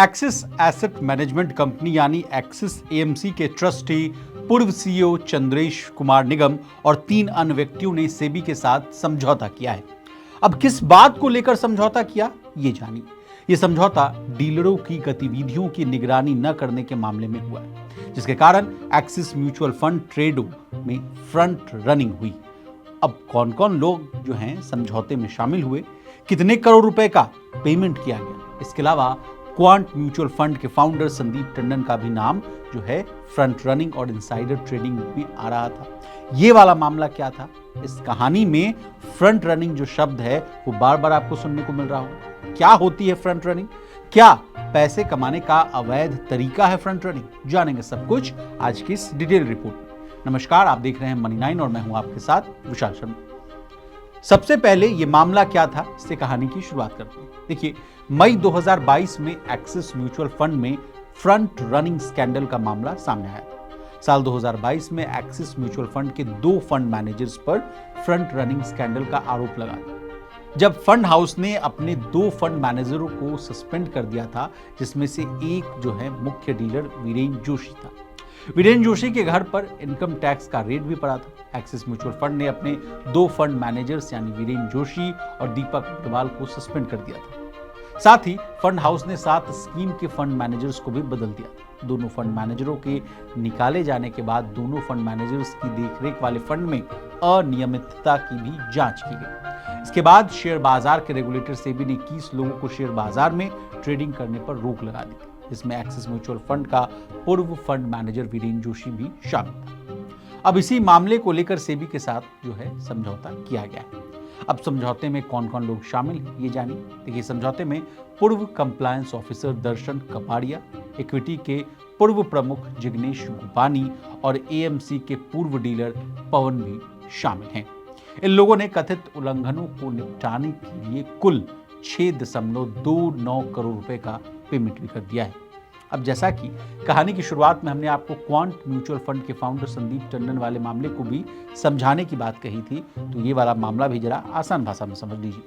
Axis asset management company यानी axis AMC के trustee पूर्व सीईओ चंद्रेश कुमार निगम और 3 अन्य व्यक्तियों ने सेबी के साथ समझौता किया है। अब किस बात को लेकर समझौता किया, ये जानिए। ये समझौता डीलरों की गतिविधियों की निगरानी न करने के मामले में हुआ है, जिसके कारण एक्सिस म्यूचुअल फंड ट्रेडों में फ्रंट रनिंग हुई। अब कौन कौन लोग जो हैं समझौते में शामिल हुए, कितने करोड़ रुपए का पेमेंट किया गया, इसके अलावा क्वांट म्यूचुअल फंड के फाउंडर संदीप टंडन का भी नाम जो है फ्रंट रनिंग और इनसाइडर ट्रेडिंग में आ रहा था। ये वाला मामला क्या था, इस कहानी में फ्रंट रनिंग जो शब्द है वो बार बार आपको सुनने को मिल रहा हो। क्या होती है फ्रंट रनिंग, क्या पैसे कमाने का अवैध तरीका है फ्रंट रनिंग, जानेंगे सब कुछ आज की इस डिटेल रिपोर्ट में। नमस्कार, आप देख रहे हैं मनी 9 और मैं हूं आपके साथ विशाल शर्मा। सबसे पहले ये मामला क्या था, इससे कहानी की शुरुआत करते हैं। देखिए, मई 2022 में एक्सिस म्यूचुअल फंड में फ्रंट रनिंग स्कैंडल का मामला सामने आया था। साल 2022 में एक्सिस म्यूचुअल फंड के 2 फंड मैनेजर्स पर फ्रंट रनिंग स्कैंडल का आरोप लगा था, जब फंड हाउस ने अपने 2 फंड मैनेजरों को सस्पेंड कर दिया था, जिसमें से एक जो है मुख्य डीलर वीरेन जोशी था। वीरेन जोशी के घर पर इनकम टैक्स का रेड भी पड़ा था। एक्सिस म्यूचुअल फंड ने अपने 2 फंड मैनेजर्स यानी वीरेन जोशी और दीपक अग्रवाल को सस्पेंड कर दिया था। साथ ही फंड हाउस ने 7 स्कीम के फंड मैनेजर्स को भी बदल दिया। दोनों फंड मैनेजरों के निकाले जाने के बाद दोनों फंड मैनेजर्स की देखरेख वाले फंड में अनियमितता की भी जांच की गई। इसके बाद शेयर बाजार के रेगुलेटर सेबी ने 21 लोगों को शेयर बाजार में ट्रेडिंग करने पर रोक लगा दी, जिसमें एक्सिस म्यूचुअल फंड का पूर्व फंड मैनेजर वीरेन जोशी भी शामिल था। अब इसी मामले को लेकर सेबी के साथ जो है समझौता किया गया है। अब समझौते में कौन कौन लोग शामिल, ये जानिए। देखिए, समझौते में पूर्व कंप्लायंस ऑफिसर दर्शन कपाड़िया, इक्विटी के पूर्व प्रमुख जिग्नेश गोपानी और एएमसी के पूर्व डीलर पवन भी शामिल हैं। इन लोगों ने कथित उल्लंघनों को निपटाने के लिए कुल 6.29 करोड़ रुपए का पेमेंट भी कर दिया है। अब जैसा कि कहानी की शुरुआत में हमने आपको क्वांट म्यूचुअल फंड के फाउंडर संदीप टंडन वाले मामले को भी समझाने की बात कही थी, तो ये वाला मामला भी जरा आसान भाषा में समझ लीजिए।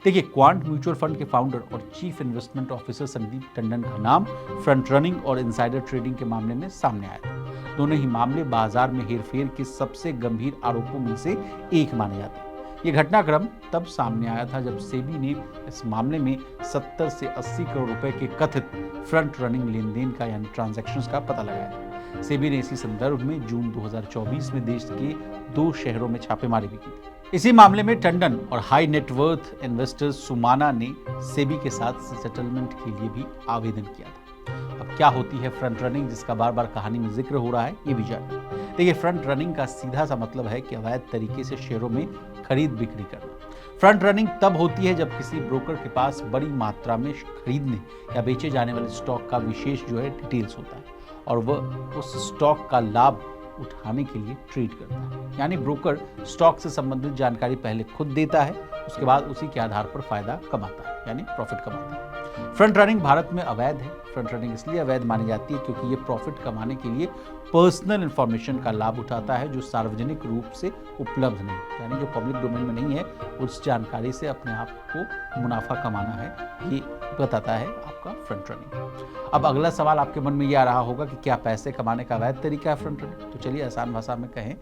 देखिए, क्वांट म्यूचुअल फंड के फाउंडर और chief investment officer Sandeep Tandon का नाम फ्रंट रनिंग और इनसाइडर ट्रेडिंग के मामले में सामने आया था। दोनों ही मामले बाजार में हेरफेर के सबसे गंभीर आरोपों में से एक माने जाते हैं। ये घटनाक्रम तब सामने आया था जब सेबी ने इस मामले में 70 से 80 करोड़ रुपए के कथित फ्रंट रनिंग लेन देन का यानी ट्रांजैक्शंस का पता लगाया था। सेबी ने इसी संदर्भ में जून 2024 में देश के 2 शहरों में छापेमारी भी की थी। इसी मामले में टंडन और हाई नेटवर्थ इन्वेस्टर सुमाना ने सेबी के साथ सेटलमेंट के लिए भी आवेदन किया था। अब क्या होती है फ्रंट रनिंग, जिसका बार बार कहानी में जिक्र हो रहा है, ये भी जानिए। देखिए, फ्रंट रनिंग का सीधा सा मतलब है कि अवैध तरीके से शेयरों में खरीद बिक्री करना। फ्रंट रनिंग तब होती है जब किसी ब्रोकर के पास बड़ी मात्रा में खरीदने या बेचे जाने वाले स्टॉक का विशेष जो है डिटेल्स होता है और वह उस स्टॉक का लाभ उठाने के लिए ट्रेड करता है। यानी ब्रोकर स्टॉक से संबंधित जानकारी पहले खुद देता है, उसके बाद उसी के आधार पर फायदा कमाता है, यानी प्रॉफिट कमाता है। फ्रंट रनिंग भारत में अवैध है। फ्रंट रनिंग इसलिए अवैध मानी जाती है क्योंकि ये प्रॉफिट कमाने के लिए पर्सनल इंफॉर्मेशन का लाभ उठाता है जो सार्वजनिक रूप से उपलब्ध नहीं, यानी जो पब्लिक डोमेन में नहीं है, उस जानकारी से अपने आप को मुनाफा कमाना है, ये बताता है आपका फ्रंट रनिंग। अब अगला सवाल आपके मन में ये आ रहा होगा कि क्या पैसे कमाने का अवैध तरीका है फ्रंट रनिंग? तो चलिए आसान भाषा में कहें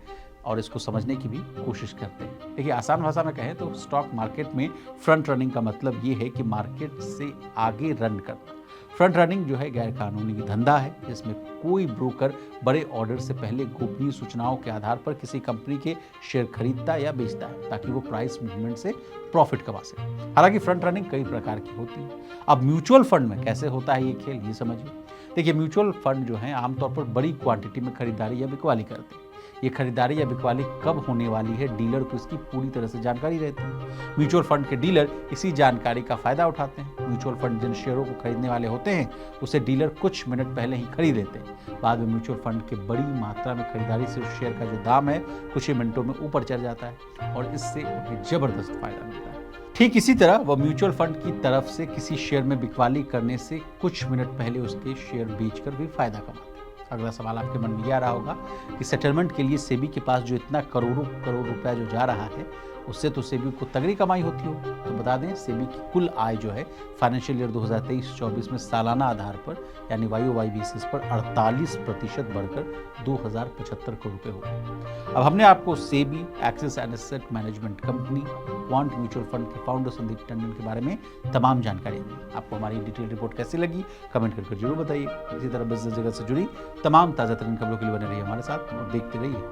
और इसको समझने की भी कोशिश करते हैं। देखिए, आसान भाषा में कहें तो स्टॉक मार्केट में फ्रंट रनिंग का मतलब ये है कि मार्केट से आगे रन करना। फ्रंट रनिंग जो है गैर कानूनी धंधा है, जिसमें कोई ब्रोकर बड़े ऑर्डर से पहले गोपनीय सूचनाओं के आधार पर किसी कंपनी के शेयर खरीदता या बेचता है ताकि वो प्राइस मूवमेंट से प्रॉफिट कमा सके। हालांकि फ्रंट रनिंग कई प्रकार की होती है। अब म्यूचुअल फंड में कैसे होता है ये खेल, ये समझिए। देखिए, म्यूचुअल फंड जो है आमतौर पर बड़ी क्वांटिटी में खरीदारी या बिकवाली करते हैं। ये खरीदारी या बिकवाली कब होने वाली है, डीलर को इसकी पूरी तरह से जानकारी रहती है। म्यूचुअल फंड के डीलर इसी जानकारी का फायदा उठाते हैं। म्यूचुअल फंड जिन शेयरों को खरीदने वाले होते हैं उसे डीलर कुछ मिनट पहले ही खरीद लेते हैं। बाद में म्यूचुअल फंड के बड़ी मात्रा में खरीदारी से उस शेयर का जो दाम है कुछ ही मिनटों में ऊपर चढ़ जाता है और इससे उन्हें जबरदस्त फायदा मिलता है। ठीक इसी तरह वह म्यूचुअल फंड की तरफ से किसी शेयर में बिकवाली करने से कुछ मिनट पहले उसके शेयर बेचकर भी फायदा कमाते हैं। अगला सवाल आपके मन में आ रहा होगा कि सेटलमेंट के लिए सेबी के पास जो इतना करोड़ों करोड़ रुपया जो जा रहा है उससे तो सेबी को तगड़ी कमाई होती हो। तो बता दें, सेबी की कुल आय जो है फाइनेंशियल ईयर 2023-24 में सालाना आधार पर यानी YOY बेसिस पर 48% बढ़कर 2075 करोड़ रुपए हो गए। अब हमने आपको SEBI, axis asset management company, quant mutual fund के फाउंडर संदीप टंडन के बारे में तमाम जानकारी दी। आपको हमारी डिटेल रिपोर्ट कैसी लगी कमेंट करके जरूर बताइए। इसी तरह बिजनेस जगत से जुड़ी तमाम ताज़ा तरीन खबरों के लिए बने रहिए हमारे साथ और देखते रहिए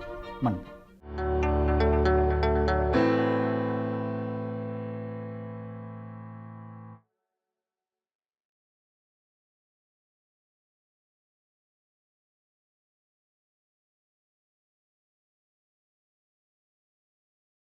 मन।